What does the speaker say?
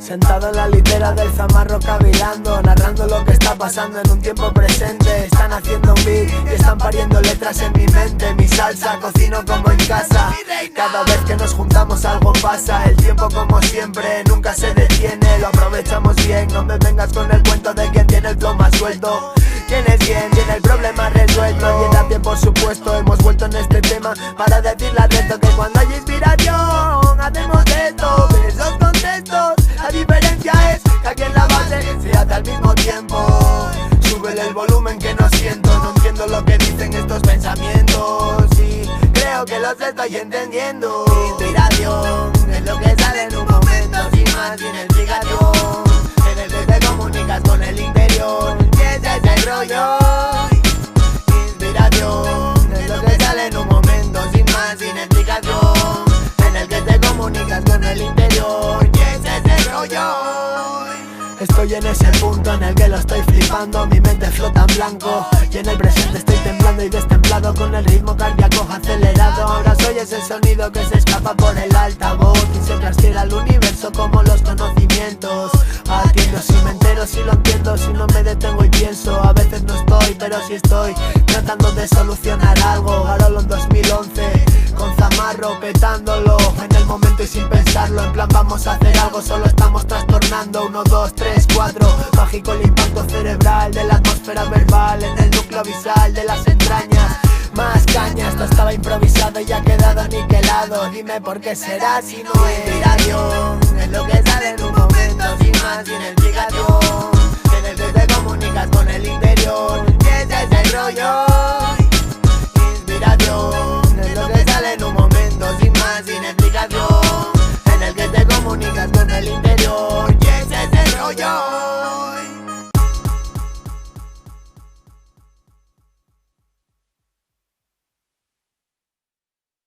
Sentado en la litera del zamarro cavilando, narrando lo que está pasando en un tiempo presente. Están haciendo un beat y están pariendo letras en mi mente. Mi salsa, cocino como en casa. Cada vez que nos juntamos algo pasa. El tiempo como siempre nunca se detiene. Lo aprovechamos bien, no me vengas con el cuento de quien tiene el flow más suelto. Tienes bien, tiene el problema resuelto. Y en la pie por supuesto hemos vuelto en este tema para decirle al resto que cuando hay inspiración hacemos esto. Esos contextos, la diferencia es que aquí en la base se hace al mismo tiempo. Súbele el volumen que no siento. No entiendo lo que dicen estos pensamientos. Y creo que los estoy entendiendo. Inspiración es lo que sale en un momento sin más, sin explicación. En el que te comunicas con el interior. Y ese es el rollo. Inspiración es lo que sale en un momento sin más, sin explicación. En el que te comunicas con el interior. Y ese es el rollo. Estoy en ese punto en el que lo estoy flipando. Mi mente flota en blanco y en el presente estoy temblando y destemplado, con el ritmo cardíaco acelerado. Ahora soy ese sonido que se escapa por el altavoz y se transfiere al universo como los conocimientos. Atiendo si me entero, si lo entiendo, si no me detengo y pienso. A veces no estoy, pero sí estoy tratando de solucionar algo. Garolo en 2011 con zamarro petándolo en el momento y sin pensarlo. En plan vamos a hacer algo, solo estamos trastornando. 1, 2, 3, 4. Mágico el impacto cerebral de la atmósfera verbal en el núcleo visual de las entrañas. Más caña, esto estaba improvisado y ha quedado aniquilado. Dime por qué será si no es inspiración. Es lo que sale en un momento sin más, sin explicación. En el que te comunicas con el interior. Y ese es el rollo.